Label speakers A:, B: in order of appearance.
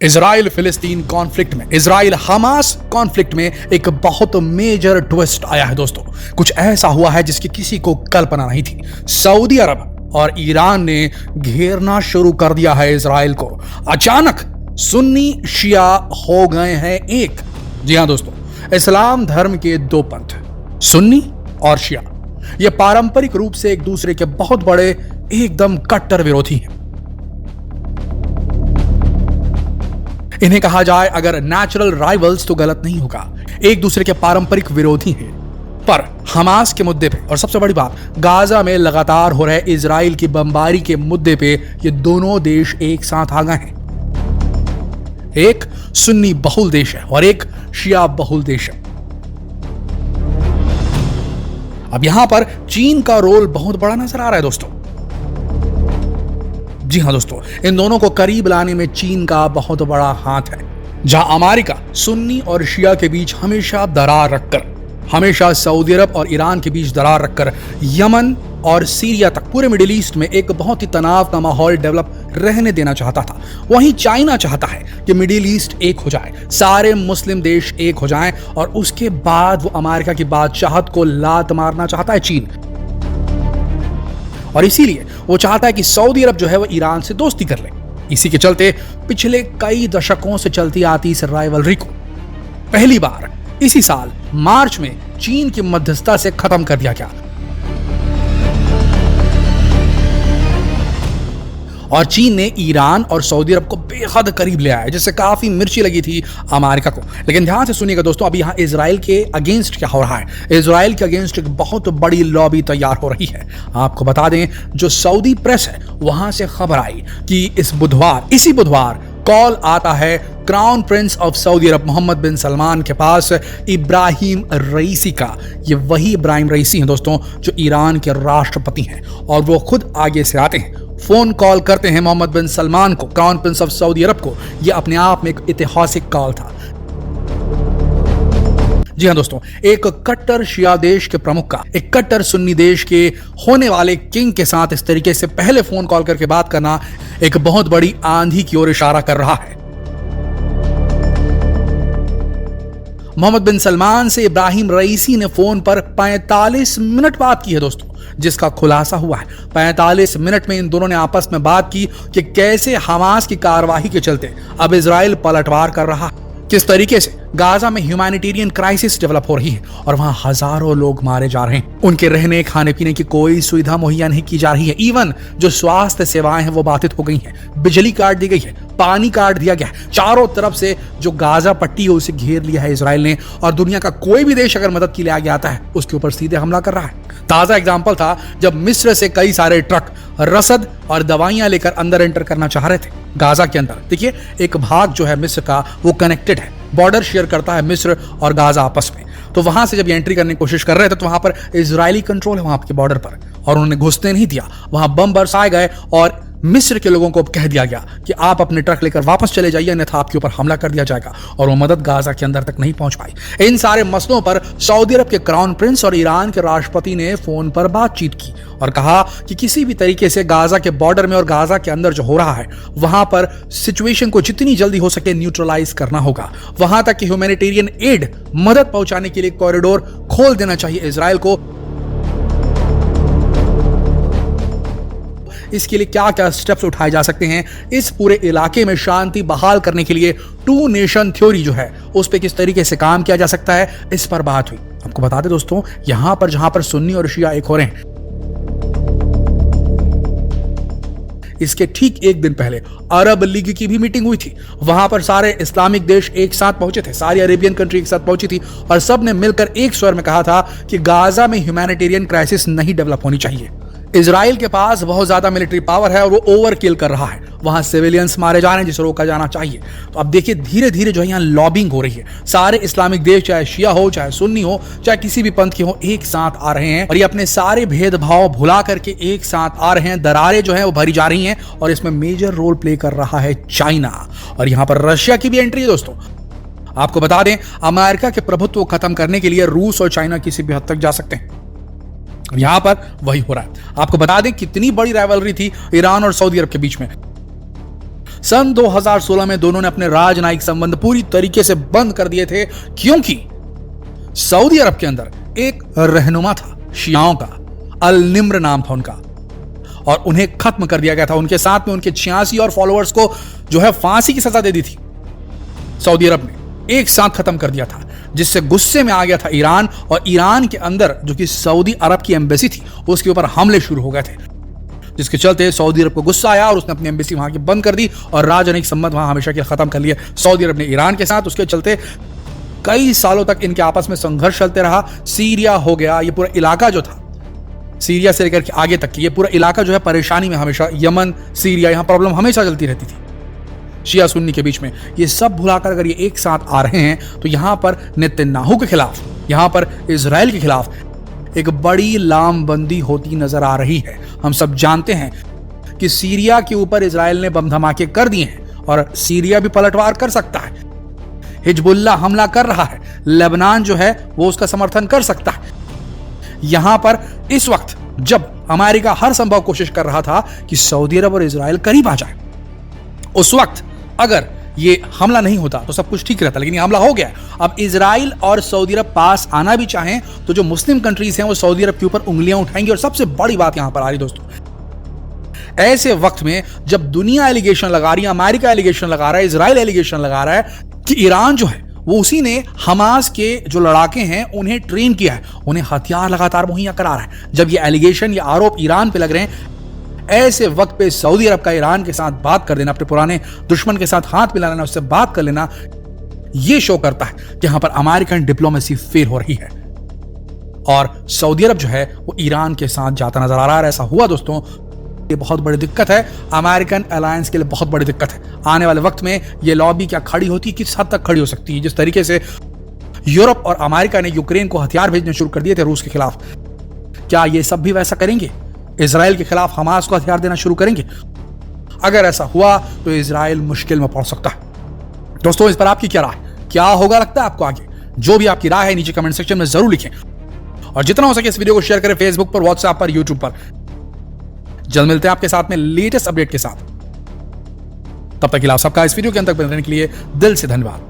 A: Israel फिलिस्तीन conflict में, Israel Hamas conflict में एक बहुत मेजर ट्विस्ट आया है दोस्तों। कुछ ऐसा हुआ है जिसकी किसी को कल्पना नहीं थी। सऊदी अरब और ईरान ने घेरना शुरू कर दिया है इजराइल को। अचानक सुन्नी शिया हो गए हैं एक। जी हां दोस्तों, इस्लाम धर्म के दो पंथ, सुन्नी और शिया, ये पारंपरिक रूप से एक दूसरे के बहुत बड़े एकदम कट्टर विरोधी हैं। इन्हें कहा जाए अगर नेचुरल राइवल्स तो गलत नहीं होगा, एक दूसरे के पारंपरिक विरोधी हैं। पर हमास के मुद्दे पे और सबसे बड़ी बात गाजा में लगातार हो रहे इजराइल की बमबारी के मुद्दे पे ये दोनों देश एक साथ आ गए हैं। एक सुन्नी बहुल देश है और एक शिया बहुल देश है। अब यहां पर चीन का रोल बहुत बड़ा नजर आ रहा है दोस्तों। जी हां दोस्तों, इन दोनों को करीब लाने में चीन का बहुत बड़ा हाथ है। जहां अमेरिका सुन्नी और शिया के बीच हमेशा दरार रखकर, हमेशा सऊदी अरब और ईरान के बीच दरार रखकर यमन और सीरिया तक पूरे मिडिल ईस्ट में एक बहुत ही तनाव का माहौल डेवलप रहने देना चाहता था, वहीं चाइना चाहता है कि मिडिल ईस्ट एक हो जाए, सारे मुस्लिम देश एक हो जाएं और उसके बाद वो अमेरिका की बादशाहत को लात मारना चाहता है चीन। और इसीलिए वो चाहता है कि सऊदी अरब जो है वो ईरान से दोस्ती कर ले। इसी के चलते पिछले कई दशकों से चलती आती इस राइवलरी को पहली बार इसी साल मार्च में चीन की मध्यस्थता से खत्म कर दिया गया। और चीन ने ईरान और सऊदी अरब को बेहद करीब ले आया, जिससे काफी मिर्ची लगी थी अमेरिका को। लेकिन ध्यान से सुनिएगा दोस्तों, अभी यहाँ इजराइल के अगेंस्ट क्या हो रहा है। इजराइल के अगेंस्ट एक बहुत बड़ी लॉबी तैयार हो रही है। आपको बता दें, जो सऊदी प्रेस है वहां से खबर आई कि इसी बुधवार कॉल आता है क्राउन प्रिंस ऑफ सऊदी अरब मोहम्मद बिन सलमान के पास इब्राहिम रईसी का। ये वही इब्राहिम रईसी हैं दोस्तों जो ईरान के राष्ट्रपति हैं, और वो खुद आगे से आते हैं, फोन कॉल करते हैं मोहम्मद बिन सलमान को, क्राउन प्रिंस ऑफ सऊदी अरब को। यह अपने आप में एक ऐतिहासिक कॉल था। जी हां दोस्तों, एक कट्टर शिया देश के प्रमुख का एक कट्टर सुन्नी देश के होने वाले किंग के साथ इस तरीके से पहले फोन कॉल करके बात करना एक बहुत बड़ी आंधी की ओर इशारा कर रहा है। मोहम्मद बिन सलमान से इब्राहिम रईसी ने फोन पर 45 मिनट बात की है दोस्तों, जिसका खुलासा हुआ है 45 मिनट में इन दोनों ने आपस में बात की कि कैसे हमास की कार्रवाई के चलते अब इजराइल पलटवार कर रहा है, किस तरीके से गाजा में ह्यूमैनिटेरियन क्राइसिस डेवलप हो रही है और वहां हजारों लोग मारे जा रहे हैं। उनके रहने खाने पीने की कोई सुविधा मुहैया नहीं की जा रही है। इवन जो स्वास्थ्य सेवाएं हैं वो बाधित हो गई हैं, बिजली काट दी गई है, पानी काट दिया गया है। चारों तरफ से जो गाजा पट्टी है उसे घेर लिया है इजराइल ने, और दुनिया का कोई भी देश अगर मदद के लिए आगे आता है उसके ऊपर सीधे हमला कर रहा है। ताजा एग्जाम्पल था जब मिस्र से कई सारे ट्रक रसद और दवाइयां लेकर अंदर एंटर करना चाह रहे थे गाजा के अंदर। देखिए, एक भाग जो है मिस्र का वो कनेक्टेड है, बॉर्डर शेयर करता है मिस्र और गाजा आपस में। तो वहां से जब ये एंट्री करने की कोशिश कर रहे थे तो वहां पर इजरायली कंट्रोल है वहां के बॉर्डर पर, और उन्होंने घुसने नहीं दिया। वहां बम बरसाए गए और मिस्र के लोगों को कह दिया गया कि आप अपने ट्रक लेकर वापस चले जाइए, अन्यथा आपके ऊपर हमला कर दिया जाएगा। और वो मदद गाजा के अंदर तक नहीं पहुंच पाई। इन सारे मसलों पर सऊदी अरब के क्राउन प्रिंस और ईरान के राष्ट्रपति ने फोन पर बातचीत की और कहा कि किसी भी तरीके से गाजा के बॉर्डर में और गाजा के अंदर जो हो रहा है वहां पर सिचुएशन को जितनी जल्दी हो सके न्यूट्रलाइज करना होगा। वहां तक कि ह्यूमैनिटेरियन एड मदद पहुंचाने के लिए कॉरिडोर खोल देना चाहिए इजराइल को। इसके लिए क्या क्या स्टेप्स उठाए जा सकते हैं, इस पूरे इलाके में शांति बहाल करने के लिए टू नेशन थ्योरी जो है उस पर किस तरीके से काम किया जा सकता है, इस पर बात हुई। आपको बता दें दोस्तों, यहां पर जहां पर सुन्नी और शिया एक हो रहे हैं, इसके ठीक एक दिन पहले अरब लीग की भी मीटिंग हुई थी। वहां पर सारे इस्लामिक देश एक साथ पहुंचे थे, सारी अरेबियन कंट्री एक साथ पहुंची थी, और सब ने मिलकर एक स्वर में कहा था कि गाजा में ह्यूमैनिटेरियन क्राइसिस नहीं डेवलप होनी चाहिए। इजराइल के पास बहुत ज्यादा मिलिट्री पावर है और वो ओवर किल कर रहा है, वहां सिविलियंस मारे जा रहे हैं जिसे रोका जाना चाहिए। तो अब देखिए, धीरे धीरे जो है यहाँ लॉबिंग हो रही है। सारे इस्लामिक देश, चाहे शिया हो, चाहे सुन्नी हो, चाहे किसी भी पंथ के हो, एक साथ आ रहे हैं और ये अपने सारे भेदभाव भुला करके एक साथ आ रहे हैं। दरारें जो है वो भरी जा रही हैं और इसमें मेजर रोल प्ले कर रहा है चाइना, और यहाँ पर रशिया की भी एंट्री है दोस्तों। आपको बता दें, अमेरिका के प्रभुत्व को खत्म करने के लिए रूस और चाइना किसी भी हद तक जा सकते हैं। यहां पर वही हो रहा है। आपको बता दें कितनी बड़ी राइवलरी थी ईरान और सऊदी अरब के बीच में। सन 2016 में दोनों ने अपने राजनयिक संबंध पूरी तरीके से बंद कर दिए थे, क्योंकि सऊदी अरब के अंदर एक रहनुमा था शियाओं का, अल निम्र नाम था उनका, और उन्हें खत्म कर दिया गया था। उनके साथ में उनके 86 और फॉलोअर्स को जो है फांसी की सजा दे दी थी। सऊदी अरब ने एक साथ खत्म कर दिया था, जिससे गुस्से में आ गया था ईरान, और ईरान के अंदर जो कि सऊदी अरब की एम्बेसी थी उसके ऊपर हमले शुरू हो गए थे, जिसके चलते सऊदी अरब को गुस्सा आया और उसने अपनी एम्बेसी वहां की बंद कर दी और राजनयिक संबंध वहां हमेशा के लिए खत्म कर लिए सऊदी अरब ने ईरान के साथ। उसके चलते कई सालों तक इनके आपस में संघर्ष चलते रहा। सीरिया हो गया, ये पूरा इलाका जो था, सीरिया से लेकर के आगे तक की ये पूरा इलाका जो है परेशानी में, हमेशा यमन, सीरिया, यहां प्रॉब्लम हमेशा चलती रहती थी शिया सुन्नी के बीच में। ये सब भुलाकर अगर ये एक साथ आ रहे हैं तो यहां पर नेतन्याहू के खिलाफ, यहां पर इजराइल के खिलाफ एक बड़ी लामबंदी होती नजर आ रही है। हम सब जानते हैं कि सीरिया के ऊपर इजराइल ने बम धमाके कर दिए हैं और सीरिया भी पलटवार कर सकता है। हिजबुल्लाह हमला कर रहा है, लेबनान जो है वो उसका समर्थन कर सकता है। यहां पर इस वक्त जब अमेरिका हर संभव कोशिश कर रहा था कि सऊदी अरब और इजराइल करीब आ जाए, उस वक्त अगर ये हमला नहीं होता तो सब कुछ ठीक रहता, लेकिन ये हमला हो गया। अब इजराइल और सऊदी अरब पास आना भी चाहें तो जो मुस्लिम कंट्रीज हैं वो सऊदी अरब के ऊपर उंगलियां उठाएंगी। और सबसे बड़ी बात यहां पर आ रही दोस्तों, ऐसे वक्त में जब दुनिया एलिगेशन लगा रही है, अमेरिका एलिगेशन लगा रहा है, इजराइल एलिगेशन लगा रहा है कि ईरान जो है वो उसी ने हमास के जो लड़ाके हैं उन्हें ट्रेन किया है, उन्हें हथियार लगातार मुहैया करा रहा है। जब ये एलिगेशन, ये आरोप ईरान पे लग रहे हैं, ऐसे वक्त पे सऊदी अरब का ईरान के साथ बात कर देना, अपने पुराने दुश्मन के साथ हाथ मिला लेना, उससे बात कर लेना, ये शो करता है कि यहां पर अमेरिकन डिप्लोमेसी फेल हो रही है और सऊदी अरब जो है वो ईरान के साथ जाता नजर आ रहा है। ऐसा हुआ दोस्तों, ये बहुत बड़ी दिक्कत है, अमेरिकन अलायंस के लिए बहुत बड़ी दिक्कत है। आने वाले वक्त में ये लॉबी क्या खड़ी होती है, किस हद तक खड़ी हो सकती है। जिस तरीके से यूरोप और अमेरिका ने यूक्रेन को हथियार भेजने शुरू कर दिए थे रूस के खिलाफ, क्या ये सब भी वैसा करेंगे? इजराइल के खिलाफ हमास को हथियार देना शुरू करेंगे? अगर ऐसा हुआ तो इजराइल मुश्किल में पड़ सकता है। दोस्तों, इस पर आपकी क्या राय, क्या होगा लगता है आपको आगे? जो भी आपकी राय है नीचे कमेंट सेक्शन में जरूर लिखें और जितना हो सके इस वीडियो को शेयर करें फेसबुक पर, व्हाट्सएप पर, यूट्यूब पर। जल्द मिलते हैं आपके साथ में लेटेस्ट अपडेट के साथ। तब तक के लिए आप सबका इस वीडियो के अंत तक बने रहने के लिए दिल से धन्यवाद।